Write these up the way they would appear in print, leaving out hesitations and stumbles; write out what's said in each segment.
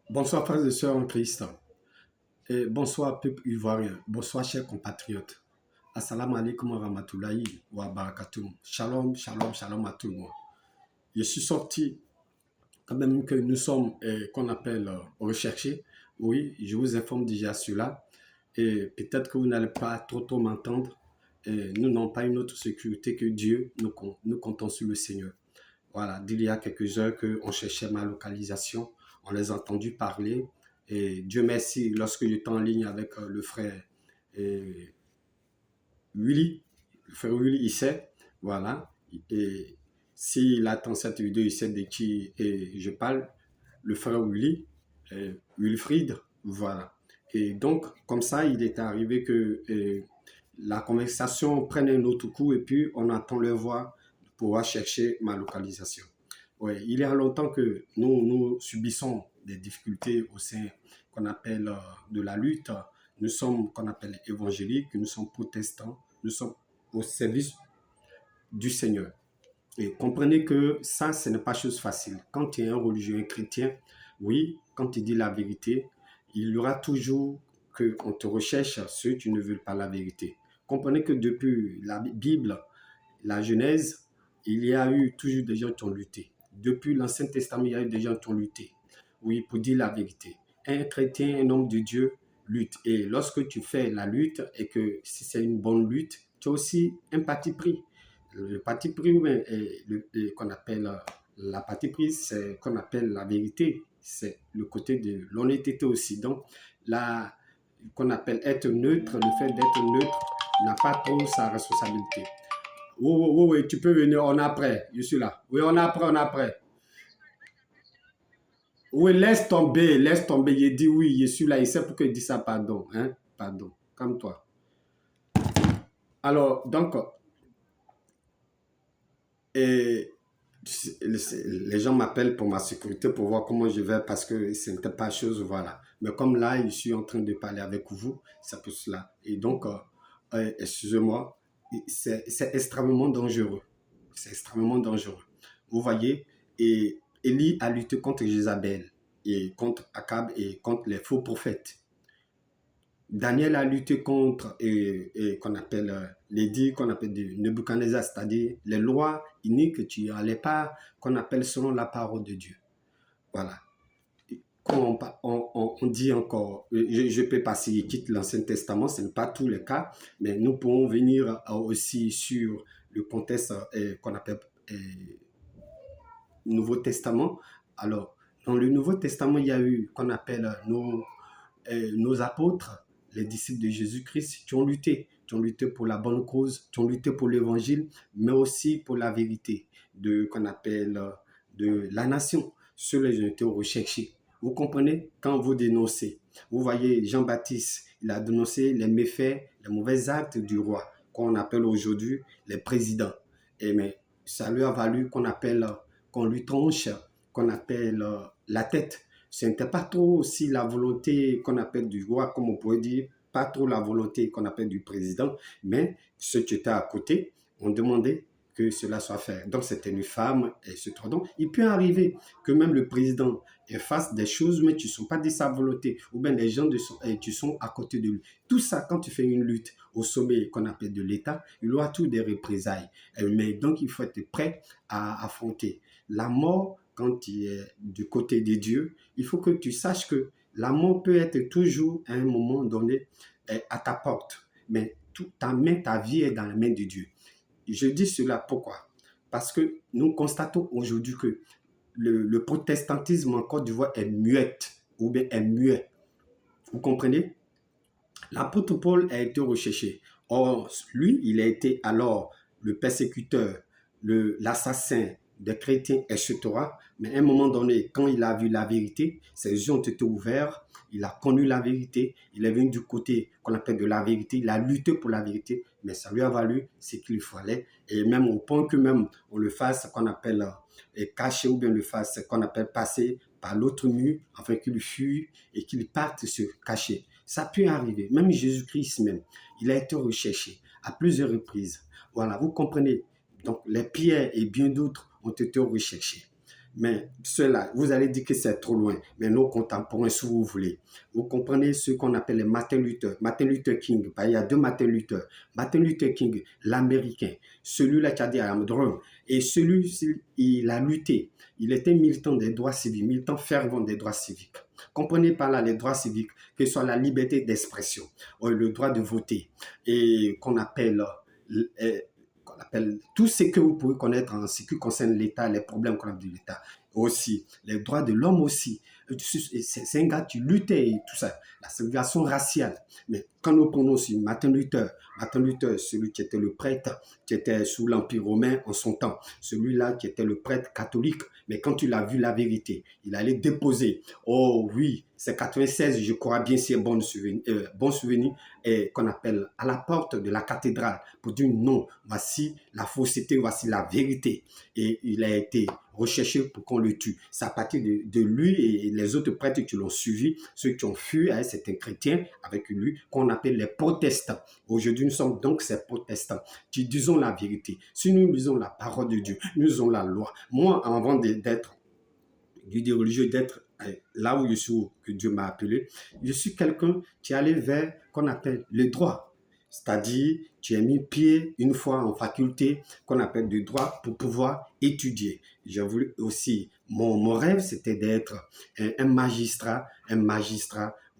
Bonsoir frères et sœurs en Christ. Et bonsoir peuple ivoirien. Bonsoir chers compatriotes. Assalamu alaikum wa rahmatoulahi wa barakatuh. Shalom, shalom, shalom à tout le monde. Je suis sorti quand même que nous sommes, qu'on appelle recherchés. Oui, je vous informe déjà cela. Et peut-être que vous n'allez pas trop m'entendre. Et nous n'avons pas une autre sécurité que Dieu. Nous comptons sur le Seigneur. Voilà, d'il y a quelques heures qu'on cherchait ma localisation, on les a entendus parler. Et Dieu merci, lorsque j'étais en ligne avec le frère euh, Willy, le frère Willy, il sait, voilà. Et s'il attend cette vidéo, il sait de qui je parle, le frère Willy, Wilfried, voilà. Et donc, comme ça, il est arrivé que la conversation prenne un autre coup et puis on attend leur voix pour pouvoir chercher ma localisation. Ouais, il y a longtemps que nous subissons des difficultés au sein qu'on appelle de la lutte. Nous sommes qu'on appelle évangéliques, nous sommes protestants, nous sommes au service du Seigneur. Et comprenez que ça, ce n'est pas chose facile. Quand tu es un religieux, un chrétien, oui, quand tu dis la vérité, il y aura toujours qu'on te recherche ceux qui ne veulent pas la vérité. Comprenez que depuis la Bible, la Genèse, il y a eu toujours des gens qui ont lutté. Depuis l'Ancien Testament, il y a eu des gens qui ont lutté. Oui, pour dire la vérité. Un chrétien, un homme de Dieu lutte. Et lorsque tu fais la lutte et que si c'est une bonne lutte, tu as aussi un parti pris. Le parti pris, qu'on appelle la partie prise, c'est qu'on appelle la vérité. C'est le côté de l'honnêteté aussi. Donc, la, qu'on appelle être neutre, le fait d'être neutre n'a pas trop sa responsabilité. Oui, oui, oui, oui, tu peux venir, on est prêt. Je suis là. Oui, on est prêt, on est prêt. Oui, laisse tomber, laisse tomber. Il dit oui, je suis là. Il sait pourquoi il dit ça, pardon. Hein? Pardon, calme-toi. Alors, donc, et les gens m'appellent pour ma sécurité, pour voir comment je vais, parce que ce n'était pas chose, voilà. Mais comme là, je suis en train de parler avec vous, c'est pour cela. Et donc, excusez-moi, c'est extrêmement dangereux. C'est extrêmement dangereux. Vous voyez, et Élie a lutté contre Jézabel, et contre Akab, et contre les faux prophètes. Daniel a lutté contre qu'on appelle l'édit qu'on appelle de Nebuchadnezzar, c'est-à-dire les lois iniques que tu n'allais pas, qu'on appelle selon la parole de Dieu. Voilà. Quand on dit encore, je peux passer, je quitte l'Ancien Testament, ce n'est pas tous les cas, mais nous pouvons venir aussi sur le contexte qu'on appelle Nouveau Testament. Alors, dans le Nouveau Testament, il y a eu qu'on appelle nos apôtres, les disciples de Jésus-Christ, qui ont lutté pour la bonne cause, qui ont lutté pour l'évangile, mais aussi pour la vérité qu'on appelle de la nation. Ceux-là, ils ont été recherchés. Vous comprenez? Quand vous dénoncez, vous voyez Jean-Baptiste, il a dénoncé les méfaits, les mauvais actes du roi, qu'on appelle aujourd'hui les présidents. Et mais ça lui a valu qu'on lui tranche, qu'on appelle la tête. Ce n'était pas trop aussi la volonté qu'on appelle du roi, comme on pourrait dire, pas trop la volonté qu'on appelle du président, mais ceux qui étaient à côté ont demandé que cela soit fait. Donc c'était une femme et ce donc il peut arriver que même le président fasse des choses, mais tu ne sont pas de sa volonté, ou bien les gens qui sont à côté de lui. Tout ça, quand tu fais une lutte au sommet qu'on appelle de l'État, il y aura tout des représailles. Mais donc il faut être prêt à affronter la mort. Quand tu es du côté de Dieu, il faut que tu saches que la mort peut être toujours à un moment donné à ta porte. Mais ta vie est dans la main de Dieu. Je dis cela pourquoi? Parce que nous constatons aujourd'hui que le protestantisme en Côte d'Ivoire est muette ou bien est muet. Vous comprenez? L'apôtre Paul a été recherché. Or, lui, il a été alors le persécuteur, l'assassin des chrétiens, etc. Mais à un moment donné, quand il a vu la vérité, ses yeux ont été ouverts, il a connu la vérité, il est venu du côté qu'on appelle de la vérité, il a lutté pour la vérité, mais ça lui a valu ce qu'il fallait, et même au point que même on le fasse qu'on appelle cacher ou bien le fasse qu'on appelle passer par l'autre mur, afin qu'il fuit et qu'il parte se cacher. Ça peut arriver. Même Jésus-Christ même, il a été recherché à plusieurs reprises. Voilà, vous comprenez. Donc, les pierres et bien d'autres ont été recherchés. Mais cela, vous allez dire que c'est trop loin. Mais nos contemporains, si vous voulez, vous comprenez ce qu'on appelle les Martin Luther. Martin Luther King, il y a deux Martin Luther. Martin Luther King, l'Américain, celui-là qui a dit I'm drum. Et celui-ci, il a lutté. Il était militant des droits civiques, militant fervent des droits civiques. Comprenez par là les droits civiques, que ce soit la liberté d'expression, le droit de voter, et qu'on appelle tout ce que vous pouvez connaître en ce qui concerne l'État, les problèmes qu'on a de l'État. Aussi, les droits de l'homme aussi. C'est un gars qui luttait et tout ça. La ségrégation raciale. Mais quand nous prenons aussi Martin Luther, celui qui était le prêtre, qui était sous l'Empire romain en son temps, celui-là qui était le prêtre catholique, mais quand il a vu la vérité, il allait déposer, oh oui, c'est 96, je crois bien, c'est bon souvenir, qu'on appelle à la porte de la cathédrale pour dire non, voici la fausseté, voici la vérité. Et il a été recherché pour qu'on le tue. C'est à partir de lui et les autres prêtres qui l'ont suivi, ceux qui ont fui, c'est un chrétien avec lui, qu'on appelle les protestants. Aujourd'hui, nous sommes donc ces protestants qui disons la vérité. Si nous lisons la parole de Dieu, nous lisons la loi. Moi, avant d'être guide religieux, d'être là où je suis, que Dieu m'a appelé, je suis quelqu'un qui allait vers qu'on appelle le droit. C'est-à-dire, tu as mis pied une fois en faculté qu'on appelle du droit pour pouvoir étudier. J'ai voulu aussi, mon rêve, c'était d'être un magistrat,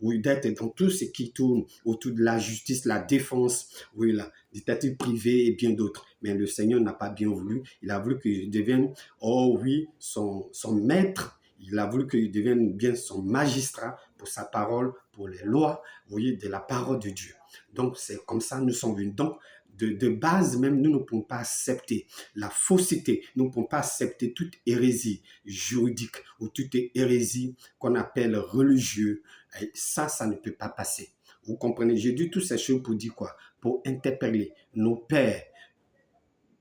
oui, d'être dans tout ce qui tourne autour de la justice, la défense, oui, la dictature privée et bien d'autres. Mais le Seigneur n'a pas bien voulu. Il a voulu que je devienne, oh oui, son maître. Il a voulu que je devienne bien son magistrat pour sa parole, pour les lois, vous voyez, de la parole de Dieu. Donc, c'est comme ça nous sommes venus. Donc, de base même, nous ne pouvons pas accepter la fausseté. Nous ne pouvons pas accepter toute hérésie juridique ou toute hérésie qu'on appelle religieuse. Et ça ne peut pas passer. Vous comprenez? J'ai dit toutes ces choses pour dire quoi? Pour interpeller nos pères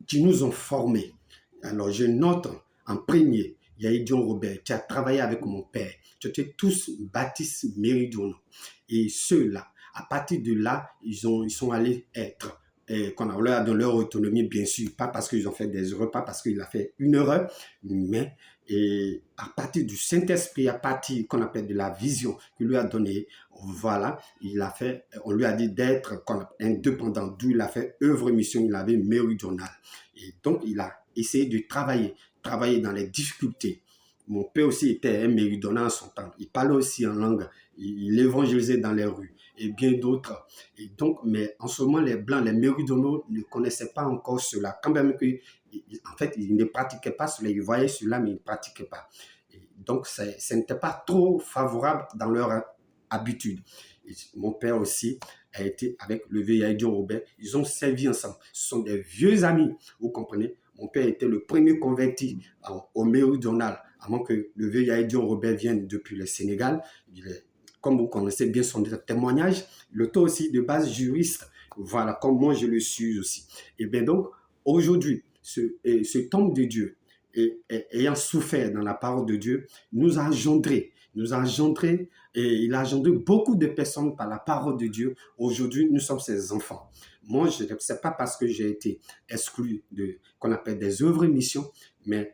qui nous ont formés. Alors, je note en premier, il y a Idion Robert qui a travaillé avec mon père. Qui étaient tous baptistes méridionaux. Et ceux-là, à partir de là, ils sont allés être, qu'on leur a donné leur autonomie, bien sûr, pas parce qu'ils ont fait des erreurs, pas parce qu'il a fait une erreur, mais à partir du Saint-Esprit, à partir qu'on appelle de la vision qu'il lui a donnée, voilà, on lui a dit d'être indépendant, d'où il a fait œuvre mission, il avait méridional. Et donc, il a essayé de travailler dans les difficultés. Mon père aussi était un méridional en son temps. Il parlait aussi en langue. Il évangélisait dans les rues et bien d'autres. Et donc, mais en ce moment, les Blancs, les méridionaux ne connaissaient pas encore cela. Quand même que, en fait, ils ne pratiquaient pas cela. Ils voyaient cela, mais ils ne pratiquaient pas. Et donc, ça n'était pas trop favorable dans leur habitude. Et mon père aussi a été avec le vieil Idion Robert. Ils ont servi ensemble. Ce sont des vieux amis, vous comprenez. Mon père était le premier converti au méridional avant que le vieux Idion Robert vienne depuis le Sénégal. Comme vous connaissez bien son témoignage, le taux aussi de base juriste, voilà, comme moi je le suis aussi. Et bien donc, aujourd'hui, ce homme de Dieu, ayant souffert dans la parole de Dieu, nous a engendré, et il a engendré beaucoup de personnes par la parole de Dieu. Aujourd'hui, nous sommes ses enfants. Moi, ce n'est pas parce que j'ai été exclu qu'on appelle des œuvres et missions, mais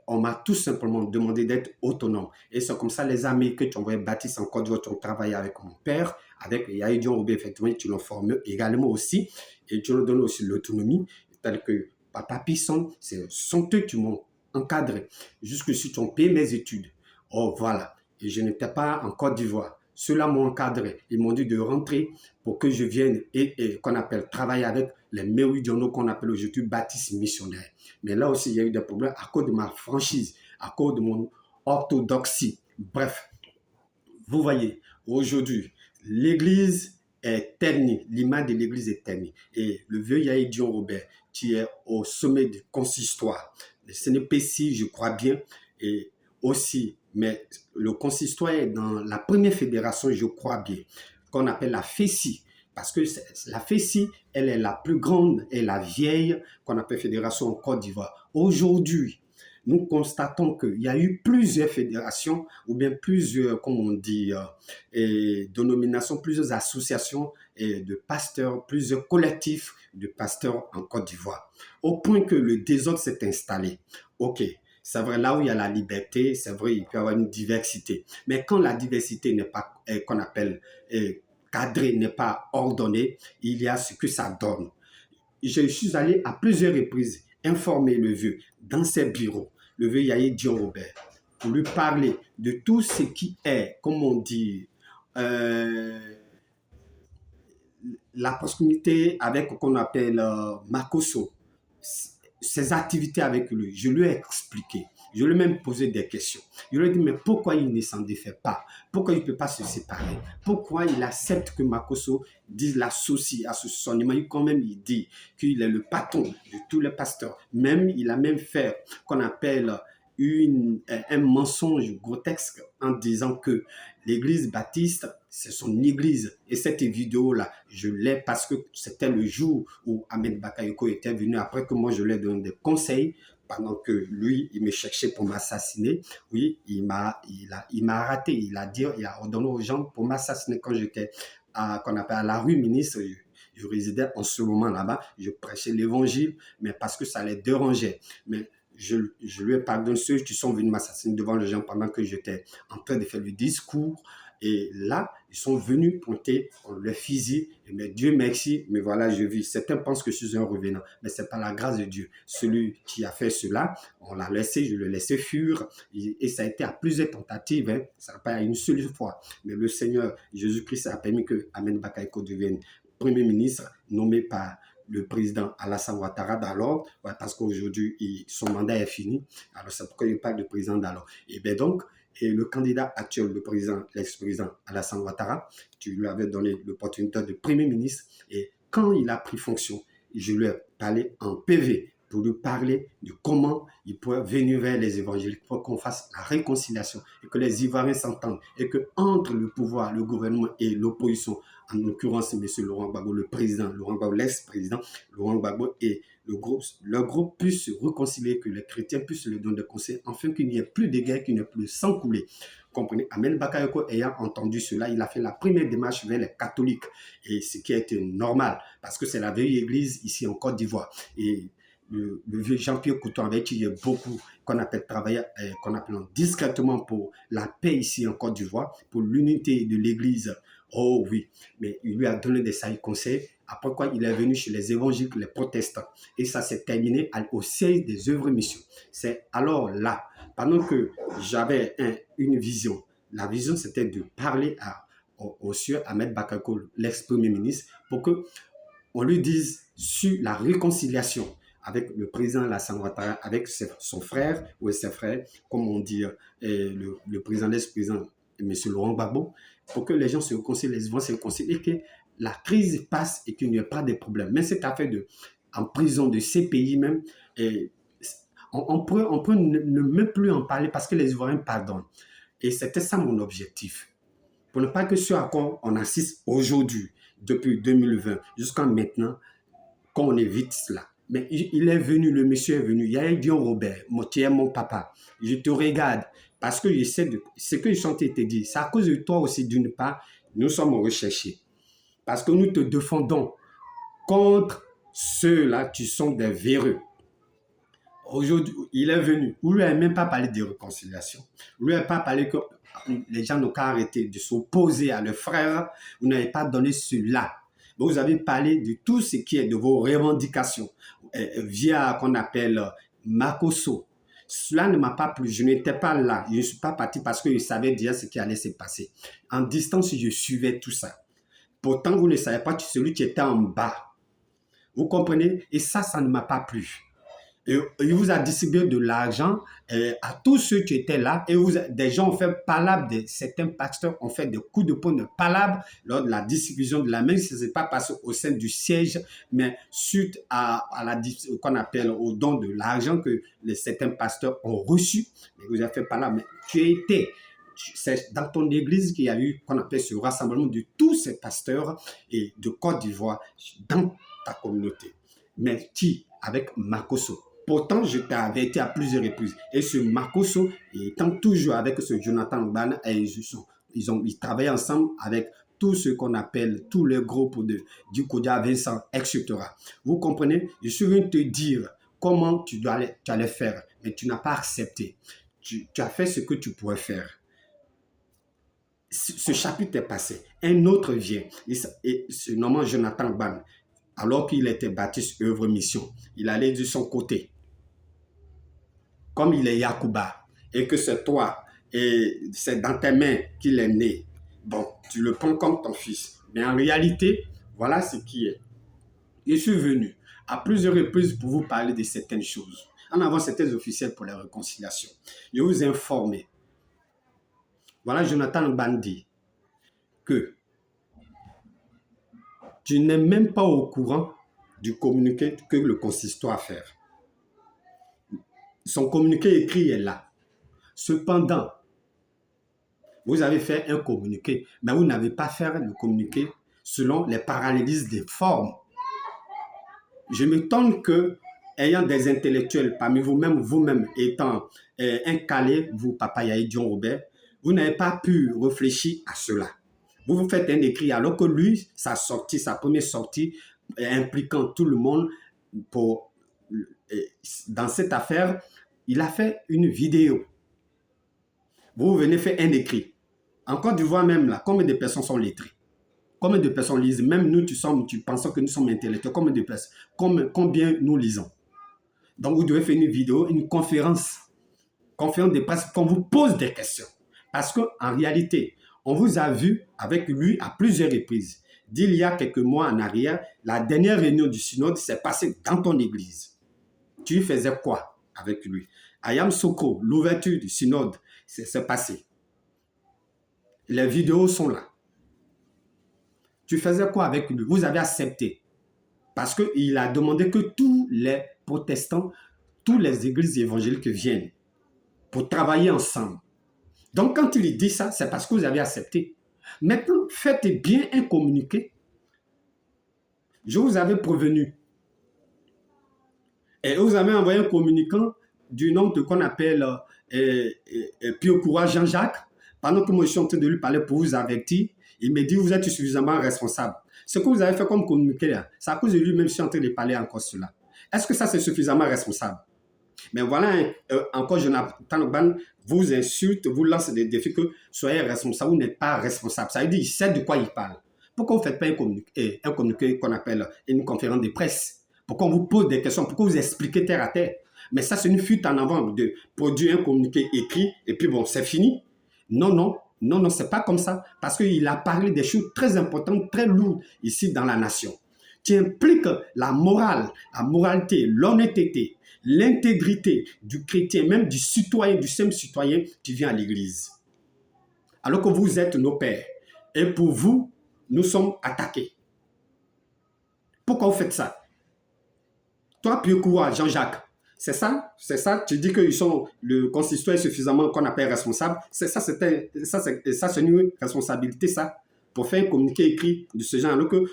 on m'a tout simplement demandé d'être autonome. Et c'est comme ça, les amis que tu envoies bâtissent en Côte d'Ivoire, tu as travaillé avec mon père, avec Yahidion Robé, effectivement, tu l'as formé également aussi, et tu leur donnes aussi l'autonomie, tel que Papa Pisson, ce sont eux qui m'ont encadré, jusque si tu as payé mes études. Oh, voilà. Et je n'étais pas en Côte d'Ivoire. Ceux-là m'ont encadré. Ils m'ont dit de rentrer pour que je vienne et qu'on appelle travailler avec les méridionaux qu'on appelle aujourd'hui baptistes missionnaires. Mais là aussi, il y a eu des problèmes à cause de ma franchise, à cause de mon orthodoxie. Bref, vous voyez, aujourd'hui, l'Église est ternie, l'image de l'Église est ternie. Et le vieux Yahidion Robert, qui est au sommet du consistoire, le CNPC, je crois bien, et aussi, mais le consistoire est dans la première fédération, je crois bien, qu'on appelle la FECI. Parce que la FECI, elle est la plus grande et la vieille qu'on appelle fédération en Côte d'Ivoire. Aujourd'hui, nous constatons qu'il y a eu plusieurs fédérations ou bien plusieurs, comme on dit, dénominations, plusieurs associations de pasteurs, plusieurs collectifs de pasteurs en Côte d'Ivoire. Au point que le désordre s'est installé. OK, C'est vrai, là où il y a la liberté, c'est vrai, il peut y avoir une diversité. Mais quand la diversité n'est pas, qu'on appelle cadrée, n'est pas ordonnée, il y a ce que ça donne. Je suis allé à plusieurs reprises informer le vieux dans ses bureaux, le vieux Yahi Dion Robert, pour lui parler de tout ce qui est, comme on dit, euh, la proximité avec ce qu'on appelle Makoso, ses activités avec lui. Je lui ai expliqué. Je lui ai même posé des questions. Je lui ai dit, mais pourquoi il ne s'en défait pas? Pourquoi il ne peut pas se séparer? Pourquoi il accepte que Makoso dise l'associe à son image? Quand même, il dit qu'il est le patron de tous les pasteurs. Même, il a même fait qu'on appelle un mensonge grotesque en disant que l'église baptiste, c'est son église. Et cette vidéo-là, je l'ai parce que c'était le jour où Ahmed Bakayoko était venu, après que moi je lui ai donné des conseils, pendant que lui, il me cherchait pour m'assassiner. Oui, il m'a raté. Il a ordonné aux gens pour m'assassiner quand j'étais qu'on appelle à la rue Ministre. Je résidais en ce moment là-bas. Je prêchais l'évangile, mais parce que ça les dérangeait. Mais je lui ai pardonné ceux qui sont venus m'assassiner devant les gens pendant que j'étais en train de faire le discours. Et là, ils sont venus pointer le fusil. Mais Dieu merci, mais voilà, je vis. Certains pensent que je suis un revenant, mais c'est par la grâce de Dieu. Celui qui a fait cela, on l'a laissé, je l'ai laissé fuir. Et ça a été à plusieurs tentatives, hein. Ça n'a pas une seule fois. Mais le Seigneur Jésus-Christ a permis que Ahmed Bakayoko devienne Premier ministre, nommé par le président Alassane Ouattara d'alors, parce qu'aujourd'hui, son mandat est fini. Alors, c'est pourquoi il parle de président d'alors. Et bien donc, et le candidat actuel, le président, l'ex-président Alassane Ouattara, tu lui avais donné l'opportunité de Premier ministre. Et quand il a pris fonction, je lui ai parlé en PV pour lui parler de comment il pourrait venir vers les évangéliques pour qu'on fasse la réconciliation et que les Ivoiriens s'entendent et que entre le pouvoir, le gouvernement et l'opposition, en l'occurrence M. Laurent Gbagbo, le président, Laurent Gbagbo, l'ex-président, Laurent Gbagbo et leur groupe puisse se réconcilier, que les chrétiens puissent le donner des conseils, afin qu'il n'y ait plus de guerre, qu'il n'y ait plus de sang coulé. Comprenez, Ahmed Bakayoko ayant entendu cela, il a fait la première démarche vers les catholiques, et ce qui a été normal, parce que c'est la vieille église ici en Côte d'Ivoire. Et le vieux Jean-Pierre Couton, avec qui il y a beaucoup qu'on appelle travailler, qu'on appelle discrètement pour la paix ici en Côte d'Ivoire, pour l'unité de l'église. Oh oui, mais il lui a donné des sages conseils. Après quoi, il est venu chez les évangéliques, les protestants. Et ça s'est terminé au siège des œuvres missions. C'est alors là, pendant que j'avais une vision, la vision c'était de parler au sieur Ahmed Bakayoko, l'ex-premier ministre, pour qu'on lui dise sur la réconciliation avec le président Alassane Ouattara, avec son frère ou ses frères, comme on dit, le président, l'ex-président, M. Laurent Gbagbo, pour que les gens se réconcilient, les vont se réconcilier et que la crise passe et qu'il n'y ait pas de problème. Mais cette affaire en prison de ces pays même, on peut ne même plus en parler parce que les Ivoiriens pardonnent. Et c'était ça mon objectif. Pour ne pas que ce à quoi on assiste aujourd'hui, depuis 2020 jusqu'à maintenant, qu'on évite cela. Mais il est venu, le monsieur est venu. Il y a Dion Robert, tu es mon papa. Je te regarde parce que je sais ce que je suis en train de te dire. C'est à cause de toi aussi, d'une part, nous sommes recherchés. Parce que nous te défendons contre ceux-là qui sont des véreux. Aujourd'hui, il est venu. Vous ne lui avez même pas parlé de réconciliation. Vous ne lui avez pas parlé que les gens n'ont qu'à arrêter de s'opposer à leurs frères. Vous n'avez pas donné cela. Vous avez parlé de tout ce qui est de vos revendications via qu'on appelle Makoso. Cela ne m'a pas plu. Je n'étais pas là. Je ne suis pas parti parce que je savais déjà ce qui allait se passer. En distance, je suivais tout ça. Pourtant, vous ne savez pas que celui qui était en bas. Vous comprenez? Et ça ne m'a pas plu. Et il vous a distribué de l'argent à tous ceux qui étaient là. Et des gens ont fait palabre, certains pasteurs ont fait des coups de poing de palabre lors de la distribution de la main. Ce n'est pas passé au sein du siège, mais suite à qu'on appelle au don de l'argent que certains pasteurs ont reçu. Et vous avez fait palabre. Mais tu étais... C'est dans ton église qu'il y a eu, qu'on appelle ce rassemblement de tous ces pasteurs et de Côte d'Ivoire dans ta communauté. Mais qui, avec Makoso. Pourtant, je t'avais été à plusieurs reprises. Et ce Makoso, étant toujours avec ce Jonathan Ban, ils travaillent ensemble avec tout ce qu'on appelle tous les groupes du Kodia Vincent, etc. Vous comprenez? Je suis venu te dire comment tu allais faire. mais tu n'as pas accepté. Tu as fait ce que tu pourrais faire. Ce chapitre est passé. Un autre vient. Et se nommant Jonathan Ban, alors qu'il était baptiste œuvre mission, il allait de son côté. Comme il est Yacouba, et que c'est toi, et c'est dans tes mains qu'il est né, bon, tu le prends comme ton fils. Mais en réalité, voilà ce qui est. Je suis venu à plusieurs reprises pour vous parler de certaines choses. En avant, certains officiels pour la réconciliation. Je vous informer. Voilà Jonathan Bandi, que tu n'es même pas au courant du communiqué que le consistoire a fait. Son communiqué écrit est là. Cependant, vous avez fait un communiqué, mais vous n'avez pas fait le communiqué selon les parallélismes des formes. Je m'étonne que, ayant des intellectuels parmi vous-même étant un calé, vous, Papa Yahi Dion Robert, vous n'avez pas pu réfléchir à cela. Vous faites un écrit alors que lui, sa première sortie, impliquant tout le monde dans cette affaire, il a fait une vidéo. Vous venez faire un écrit. En Côte d'Ivoire même, là, combien de personnes sont lettrées? Combien de personnes lisent? Même nous, tu penses que nous sommes intellectuels. Combien de personnes? Combien nous lisons? Donc, vous devez faire une vidéo, une conférence de presse qu'on vous pose des questions. Parce qu'en réalité, on vous a vu avec lui à plusieurs reprises. D'il y a quelques mois en arrière, la dernière réunion du synode s'est passée dans ton église. Tu faisais quoi avec lui? Ayam Soko, l'ouverture du synode s'est passée. Les vidéos sont là. Tu faisais quoi avec lui? Vous avez accepté. Parce qu'il a demandé que tous les protestants, toutes les églises évangéliques viennent pour travailler ensemble. Donc, quand il dit ça, c'est parce que vous avez accepté. Maintenant, faites bien un communiqué. Je vous avais prévenu. Et vous avez envoyé un communicant du nom de qu'on appelle Pio Courage Jean-Jacques. Pendant que moi, je suis en train de lui parler pour vous avertir, il me dit, vous êtes suffisamment responsable. Ce que vous avez fait comme communiqué, c'est à cause de lui-même que je suis en train de parler encore cela. Est-ce que ça, c'est suffisamment responsable? Mais voilà, encore Jonathan Ban vous insulte, vous lance des défis que soyez responsable, vous n'êtes pas responsable. Ça veut dire qu'il sait de quoi il parle. Pourquoi vous ne faites pas un communiqué qu'on appelle une conférence de presse? Pourquoi on vous pose des questions? Pourquoi vous expliquez terre à terre? Mais ça, c'est une fuite en avant de produire un communiqué écrit et puis bon, c'est fini. Non, c'est pas comme ça. Parce qu'il a parlé des choses très importantes, très lourdes ici dans la nation. Qui impliquent la morale, la moralité, l'honnêteté, l'intégrité du chrétien, même du citoyen, du simple citoyen qui vient à l'église. Alors que vous êtes nos pères. Et pour vous, nous sommes attaqués. Pourquoi vous faites ça? Toi, Piokoua, Jean-Jacques, c'est ça, tu dis que le consistoire est suffisamment qu'on appelle responsable. C'est une responsabilité, ça, pour faire un communiqué écrit de ce genre, alors que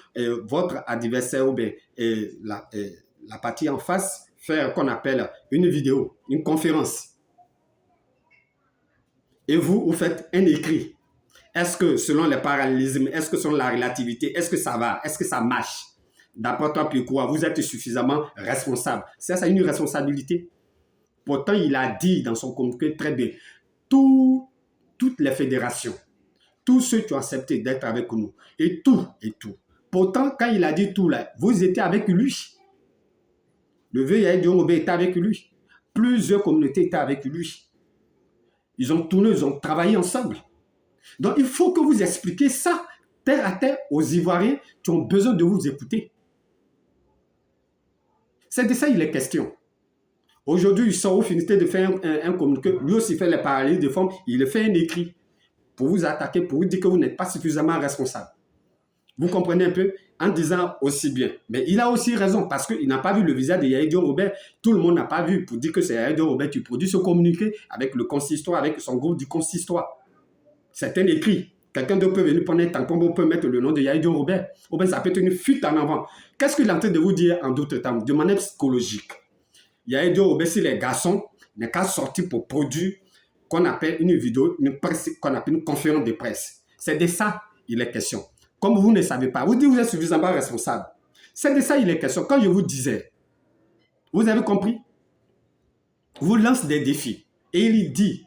votre adversaire ou bien la partie en face faire qu'on appelle une vidéo, une conférence. Et vous faites un écrit. Est-ce que selon les parallélismes, est-ce que selon la relativité, est-ce que ça va, est-ce que ça marche? D'après toi, puis quoi, vous êtes suffisamment responsable. C'est une responsabilité. Pourtant, il a dit dans son communiqué très bien, toutes les fédérations, tous ceux qui ont accepté d'être avec nous, et tout. Pourtant, quand il a dit tout là, vous étiez avec lui. Le vieux Yahi Dion Robert était avec lui. Plusieurs communautés étaient avec lui. Ils ont tourné, ils ont travaillé ensemble. Donc, il faut que vous expliquiez ça, terre à terre, aux Ivoiriens qui ont besoin de vous écouter. C'est de ça il est question. Aujourd'hui, il sort, vous finissez de faire un communiqué. Lui aussi fait les parallèles de forme. Il fait un écrit pour vous attaquer, pour vous dire que vous n'êtes pas suffisamment responsable. Vous comprenez un peu? En disant aussi bien. Mais il a aussi raison parce qu'il n'a pas vu le visage de Yahi Dion Robert. Tout le monde n'a pas vu pour dire que c'est Yahi Dion Robert qui produit ce communiqué avec le consistoire, avec son groupe du consistoire. C'est un écrit. Quelqu'un d'autre peut venir prendre un tampon, on peut mettre le nom de Yahi Dion Robert. Ou bien ça peut être une fuite en avant. Qu'est-ce qu'il est en train de vous dire en d'autres termes? De manière psychologique. Yahi Dion Robert, si les garçons n'est qu'à sortir pour produire qu'on appelle une vidéo, qu'on appelle une conférence de presse. C'est de ça il est question. Comme vous ne savez pas, vous dites que vous êtes suffisamment responsable. C'est de ça il est question. Quand je vous disais, vous avez compris? vous lance des défis. Et il dit,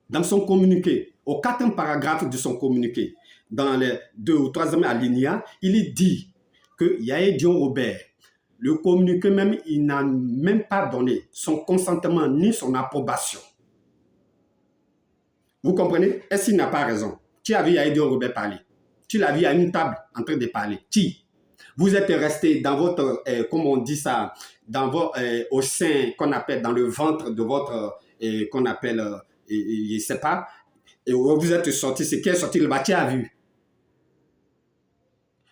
dans son communiqué, au 4e paragraphe de son communiqué, dans le 2 ou 3e alinéa, il dit que Yahya Dion Robert, le communiqué même, il n'a même pas donné son consentement ni son approbation. Vous comprenez? Est-ce qu'il n'a pas raison? Tu as vu Yahya Dion Robert parler. Tu l'as vu à une table en train de parler. Qui? Vous êtes resté dans votre, comment on dit ça, dans votre, au sein qu'on appelle, dans le ventre de votre, qu'on appelle, je ne sais pas, et vous êtes sorti, c'est qui est sorti, le bâti a vu.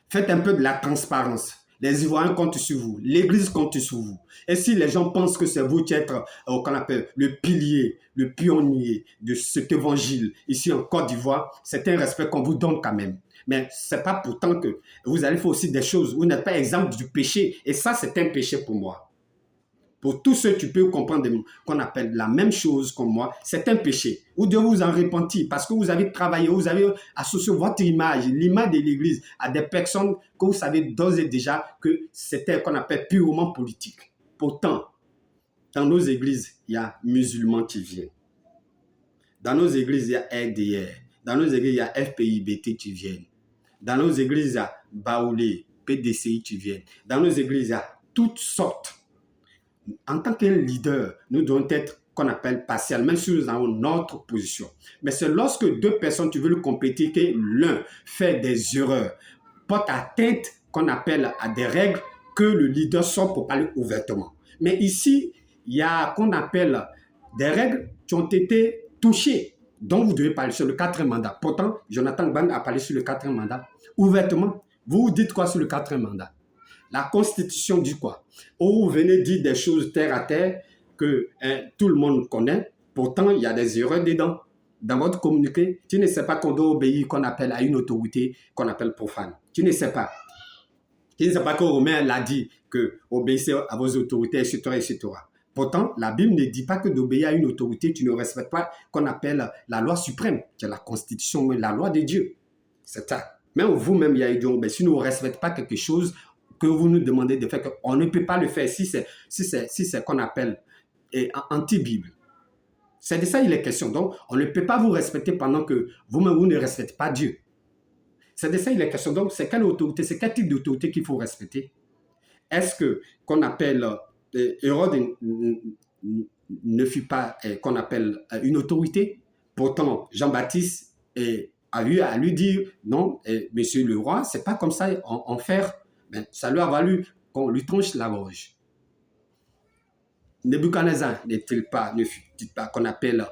Faites un peu de la transparence. Les Ivoiriens comptent sur vous. L'Église compte sur vous. Et si les gens pensent que c'est vous qui êtes, qu'on appelle, le pilier, le pionnier de cet évangile ici en Côte d'Ivoire, c'est un respect qu'on vous donne quand même. Mais ce n'est pas pourtant que vous allez faire aussi des choses. Vous n'êtes pas exemple du péché. Et ça, c'est un péché pour moi. Pour tous ceux qui peuvent comprendre qu'on appelle la même chose comme moi, c'est un péché. Vous devez vous en repentir parce que vous avez travaillé, vous avez associé votre image, l'image de l'Église à des personnes que vous savez d'ores et déjà que c'était qu'on appelle purement politique. Pourtant, dans nos églises, il y a musulmans qui viennent. Dans nos églises, il y a RDR. Dans nos églises, il y a FPIBT qui viennent. Dans nos églises, il y a Baoulé, PDCI qui viennent. Dans nos églises, il y a toutes sortes. En tant qu'un leader, nous devons être qu'on appelle partial, même si nous avons notre position. Mais c'est lorsque deux personnes qui veulent compétir, que l'un fait des erreurs, porte atteinte qu'on appelle à des règles, que le leader sort pour parler ouvertement. Mais ici, il y a qu'on appelle des règles qui ont été touchées, dont vous devez parler sur le 4e mandat. Pourtant, Jonathan Gbang a parlé sur le 4e mandat ouvertement. Vous dites quoi sur le 4e mandat? La Constitution dit quoi? Vous venez dire des choses terre à terre que tout le monde connaît. Pourtant, il y a des erreurs dedans. Dans votre communiqué, tu ne sais pas qu'on doit obéir, qu'on appelle à une autorité qu'on appelle profane. Tu ne sais pas. Tu ne sais pas que Romain l'a dit, que obéissez à vos autorités, etc., etc. Pourtant, la Bible ne dit pas que d'obéir à une autorité, tu ne respectes pas qu'on appelle la loi suprême, qui est la Constitution, la loi de Dieu. C'est ça. Même vous-même, Yahya Dion, si nous ne respectons pas quelque chose, que vous nous demandez de faire, qu'on ne peut pas le faire si c'est qu'on appelle anti-Bible. C'est de ça il est question. Donc, on ne peut pas vous respecter pendant que vous-même, vous ne respectez pas Dieu. C'est de ça il est question. Donc, c'est quelle autorité, c'est quel type d'autorité qu'il faut respecter? Est-ce que qu'on appelle Hérode ne fut pas qu'on appelle une autorité? Pourtant, Jean-Baptiste a eu à lui dire, non, monsieur le roi, c'est pas comme ça en faire. Ben, ça lui a valu qu'on lui tranche la gorge. Nebuchadnezzar n'est-il pas, ne fut-il pas qu'on appelle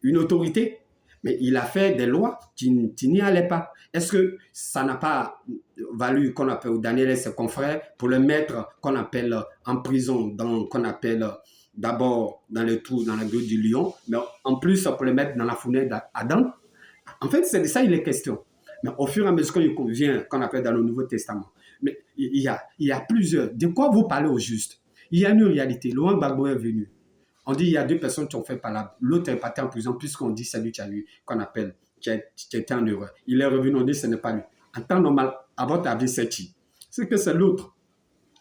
une autorité? Mais il a fait des lois qui n'y allaient pas. Est-ce que ça n'a pas valu qu'on appelle Daniel et ses confrères pour le mettre qu'on appelle en prison, qu'on appelle d'abord dans le trou, dans la gueule du lion, mais en plus pour le mettre dans la fournaise d'Adam? En fait, c'est de ça il est question. Mais au fur et à mesure qu'on vient, qu'on appelle dans le Nouveau Testament, mais il y a plusieurs. De quoi vous parlez au juste? Il y a une réalité. Laurent Gbagbo est venu. On dit il y a deux personnes qui ont fait par là. L'autre est parti en prison puisqu'on dit c'est lui qui a eu, qu'on appelle, qui était en erreur. Il est revenu, on dit ce n'est pas lui. En temps normal, à votre avis, c'est qui? C'est que c'est l'autre.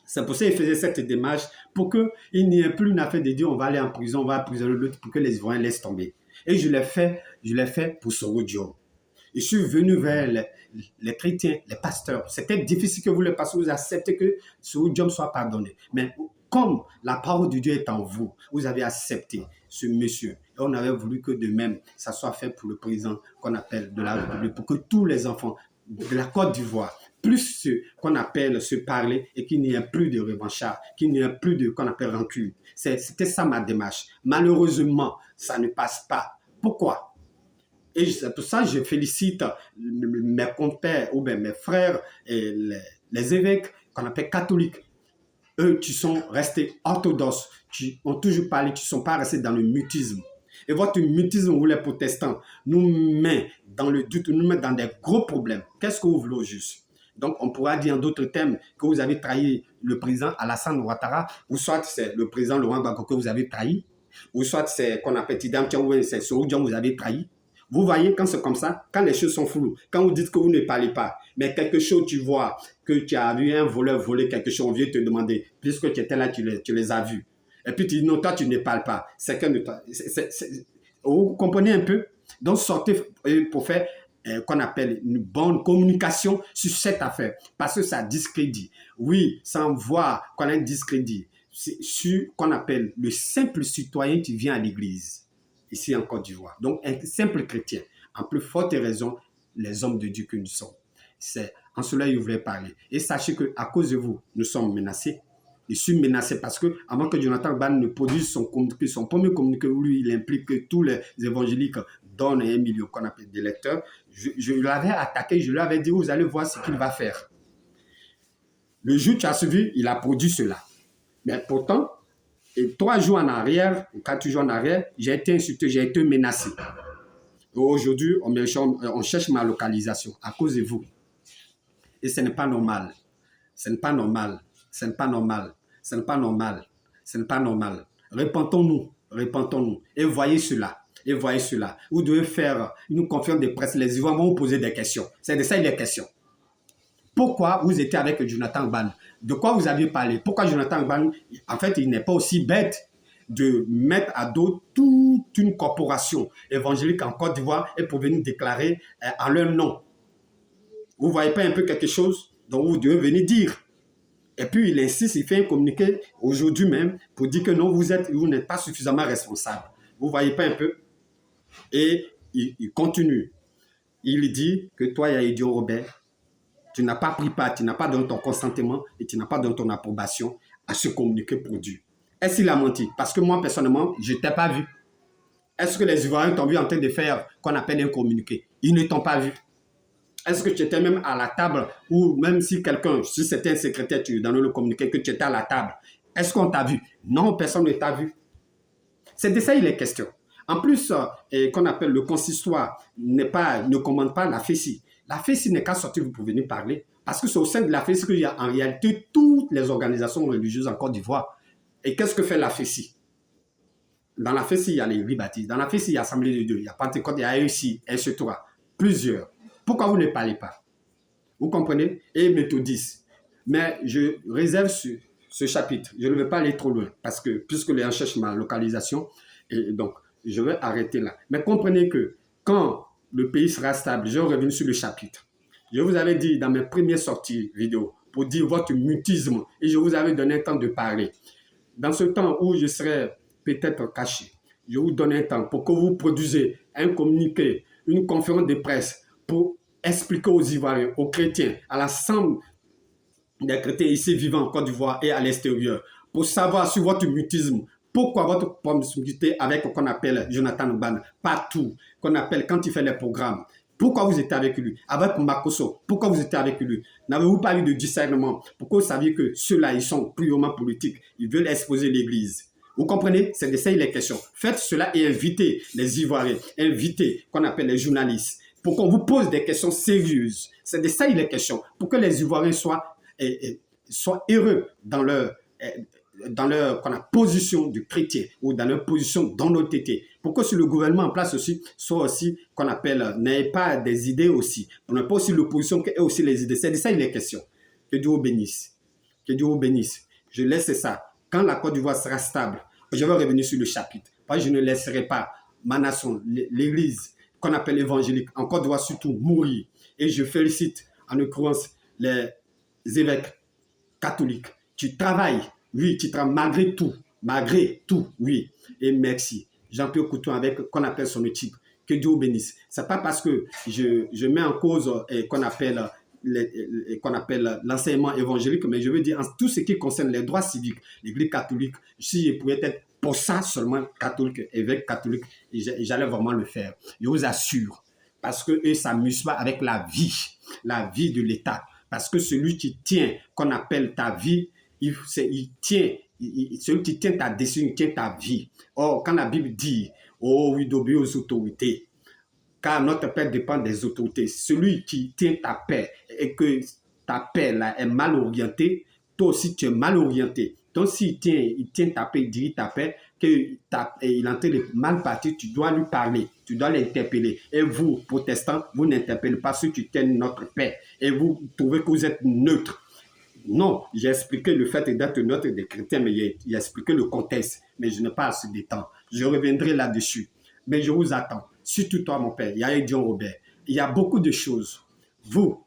C'est pour ça qu'il faisait cette démarche pour qu'il n'y ait plus une affaire de dire on va aller en prison, on va emprisonner l'autre pour que les Ivoiriens laissent tomber. Et je l'ai fait pour Soro Diop. Je suis venu vers les chrétiens, les pasteurs. C'était difficile que vous, les pasteurs, vous acceptez que Soro Diop soit pardonné. Mais comme la parole de Dieu est en vous, vous avez accepté ce monsieur. Et on avait voulu que de même, ça soit fait pour le président qu'on appelle de la République, pour que tous les enfants de la Côte d'Ivoire, plus ce qu'on appelle se parler et qu'il n'y ait plus de revanchard, qu'il n'y ait plus de qu'on appelle rancune. C'était ça ma démarche. Malheureusement, ça ne passe pas. Pourquoi? Et c'est pour ça que je félicite mes compères ou bien mes frères et les évêques qu'on appelle catholiques. Eux qui sont restés orthodoxes, qui ont toujours parlé, qui ne sont pas restés dans le mutisme. Et votre mutisme, vous les protestants, nous met dans le doute, nous met dans des gros problèmes. Qu'est-ce que vous voulez au juste? Donc, on pourra dire en d'autres termes que vous avez trahi le président Alassane Ouattara, ou soit c'est le président Laurent Gbagbo que vous avez trahi, ou soit c'est qu'on appelle Tidam Tiaoué, c'est Soro Diop que vous avez trahi. Vous voyez, quand c'est comme ça, quand les choses sont floues, quand vous dites que vous ne parlez pas, mais quelque chose, tu vois, que tu as vu un voleur voler quelque chose, on vient te demander, puisque tu étais là, tu les as vus. Et puis tu dis non, toi tu ne parles pas. Vous comprenez un peu? Donc sortez pour faire qu'on appelle une bonne communication sur cette affaire. Parce que ça discrédite. Oui, ça envoie qu'on a un discrédit sur qu'on appelle le simple citoyen qui vient à l'église, ici en Côte d'Ivoire. Donc un simple chrétien. En plus forte raison, les hommes de Dieu que nous sommes. C'est en cela que je voulais parler. Et sachez qu'à cause de vous, nous sommes menacés. Je suis menacé parce que avant que Jonathan Gbani ne produise son premier communiqué où lui, il implique que tous les évangéliques donnent 1 million qu'on appelle des lecteurs, je l'avais attaqué, je lui avais dit, vous allez voir ce qu'il va faire. Le jour qui a suivi, il a produit cela. Mais pourtant, 3 jours en arrière, 4 jours en arrière, j'ai été insulté, j'ai été menacé. Aujourd'hui, on cherche ma localisation à cause de vous. Et ce n'est pas normal. Ce n'est pas normal. Ce n'est pas normal. Ce n'est pas normal. Ce n'est pas normal. Repentons-nous. Repentons-nous. Et voyez cela. Et voyez cela. Vous devez faire une conférence de presse. Les Ivoiriens vont vous poser des questions. C'est de ça il est question. Pourquoi vous étiez avec Jonathan Gbani? De quoi vous aviez parlé? Pourquoi Jonathan Gbani, en fait, il n'est pas aussi bête de mettre à dos toute une corporation évangélique en Côte d'Ivoire et pour venir déclarer en leur nom. Vous ne voyez pas un peu quelque chose dont vous devez venir dire? Et puis il insiste, il fait un communiqué aujourd'hui même pour dire que non, vous n'êtes pas suffisamment responsable. Vous ne voyez pas un peu? Et il continue. Il dit que toi, Yahidio Robert, tu n'as pas pris part, tu n'as pas donné ton consentement et tu n'as pas donné ton approbation à ce communiqué produit. Est-ce qu'il a menti? Parce que moi, personnellement, je ne t'ai pas vu. Est-ce que les Ivoiriens t'ont vu en train de faire qu'on appelle un communiqué? Ils ne t'ont pas vu. Est-ce que tu étais même à la table ou même si quelqu'un, si c'était un secrétaire, tu donnais le communiqué que tu étais à la table, est-ce qu'on t'a vu? Non, personne ne t'a vu. C'est de ça il est question. En plus, qu'on appelle le consistoire ne commande pas la FECI. La FECI n'est qu'à sortir pour venir parler. Parce que c'est au sein de la FECI qu'il y a en réalité toutes les organisations religieuses en Côte d'Ivoire. Et qu'est-ce que fait la FECI? Dans la FECI, il y a les 8 baptistes. Dans la FECI, il y a Assemblée de Dieu, il y a Pentecôte, il y a AEC, etc. Plusieurs. Pourquoi vous ne parlez pas? Vous comprenez? Et méthodistes. Mais je réserve ce chapitre. Je ne vais pas aller trop loin parce que puisque les gens cherchent ma localisation, et donc je vais arrêter là. Mais comprenez que quand le pays sera stable, je reviens sur le chapitre. Je vous avais dit dans mes premières sorties vidéo pour dire votre mutisme et je vous avais donné un temps de parler. Dans ce temps où je serai peut-être caché, je vous donne un temps pour que vous produisez un communiqué, une conférence de presse pour expliquer aux Ivoiriens, aux chrétiens, à l'ensemble des chrétiens ici vivant en Côte d'Ivoire et à l'extérieur, pour savoir sur votre mutisme, pourquoi votre promiscuité avec ce qu'on appelle Jonathan Gbani, partout, qu'on appelle quand il fait les programmes. Pourquoi vous étiez avec lui? Avec Makosso, pourquoi vous étiez avec lui? N'avez-vous pas eu de discernement? Pourquoi vous saviez que ceux-là, ils sont purement politiques, ils veulent exposer l'Église? Vous comprenez? C'est de ça il est question. Faites cela et invitez les Ivoiriens, invitez qu'on appelle les journalistes, pour qu'on vous pose des questions sérieuses. C'est de ça il est question. Pour que les Ivoiriens soient heureux dans leur position de chrétien ou dans leur position d'honnêteté. Pour que si le gouvernement en place aussi soit aussi qu'on appelle, n'ait pas des idées aussi. On n'a pas aussi l'opposition qui ait aussi les idées. C'est de ça il est question. Que Dieu vous bénisse. Que Dieu vous bénisse. Je laisse ça. Quand la Côte d'Ivoire sera stable, je vais revenir sur le chapitre. Parce que je ne laisserai pas ma nation, l'Église, qu'on appelle évangélique, en Côte d'Ivoire surtout, mourir. Et je félicite en l'occurrence les évêques catholiques. Tu travailles, oui, tu travailles malgré tout, oui. Et merci. Jean-Pierre Couton avec qu'on appelle son équipe. Que Dieu vous bénisse. Ce n'est pas parce que je mets en cause qu'on appelle l'enseignement évangélique, mais je veux dire en tout ce qui concerne les droits civiques, l'Église catholique, si je pouvais être pour ça seulement catholique, évêque catholique, j'allais vraiment le faire. Je vous assure, parce qu'eux ne s'amusent pas avec la vie de l'État. Parce que celui qui tient, qu'on appelle ta vie, celui qui tient ta décision, il tient ta vie. Or, quand la Bible dit, oh oui, d'obéir aux autorités, car notre paix dépend des autorités. Celui qui tient ta paix et que ta paix là, est mal orientée, toi aussi tu es mal orienté. Donc s'il tient ta paix, il dirige ta paix, qu'il est en train de mal partir, tu dois lui parler, tu dois l'interpeller. Et vous, protestants, vous n'interpellez pas ceux qui tiennent notre paix. Et vous trouvez que vous êtes neutre. Non, j'ai expliqué le fait d'être neutre des chrétiens, mais j'ai expliqué le contexte. Mais je n'ai pas assez de temps. Je reviendrai là-dessus. Mais je vous attends. Surtout toi, mon père, Yahya John Robert. Il y a beaucoup de choses. Vous,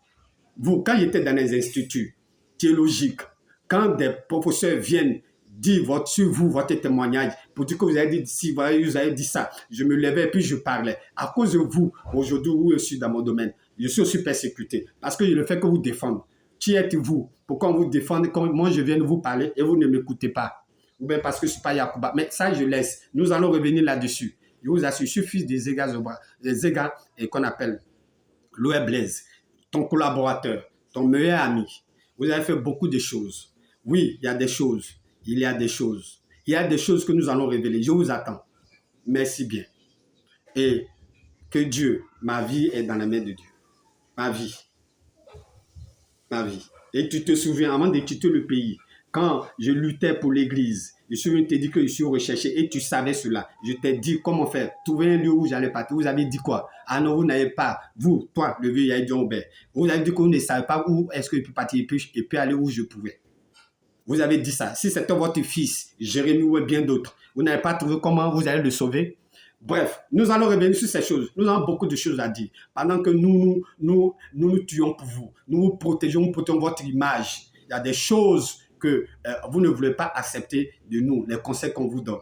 quand j'étais dans les instituts théologiques, quand des professeurs viennent dire sur vous, votre témoignage, pour dire que vous avez dit ci, vous avez dit ça, je me levais et puis je parlais. À cause de vous, aujourd'hui, où je suis dans mon domaine, je suis aussi persécuté. Parce que le fait que vous défendez. Qui êtes-vous? Pourquoi on vous défend quand moi je viens de vous parler et vous ne m'écoutez pas? Ou bien parce que je ne suis pas Yacouba. Mais ça, je laisse. Nous allons revenir là-dessus. Je vous assure, je suis fils des égaux et qu'on appelle Louis Blaise, ton collaborateur, ton meilleur ami. Vous avez fait beaucoup de choses. Oui, il y a des choses. Il y a des choses. Il y a des choses que nous allons révéler. Je vous attends. Merci bien. Et que Dieu, ma vie est dans la main de Dieu. Ma vie. Ma vie. Et tu te souviens, avant de quitter le pays, quand je luttais pour l'église, je suis venu te dire que je suis recherché et tu savais cela. Je t'ai dit comment faire, trouver un lieu où j'allais partir. Vous avez dit quoi? Ah non, vous n'avez pas, vous, toi, le vieux Yahya Aubert, vous avez dit que vous ne savez pas où est-ce que je peux partir et puis aller où je pouvais. Vous avez dit ça. Si c'était votre fils, Jérémie ou bien d'autres, vous n'avez pas trouvé comment vous allez le sauver. Bref, nous allons revenir sur ces choses. Nous avons beaucoup de choses à dire. Pendant que nous tuons pour vous, nous protégeons votre image. Il y a des choses que vous ne voulez pas accepter de nous, les conseils qu'on vous donne.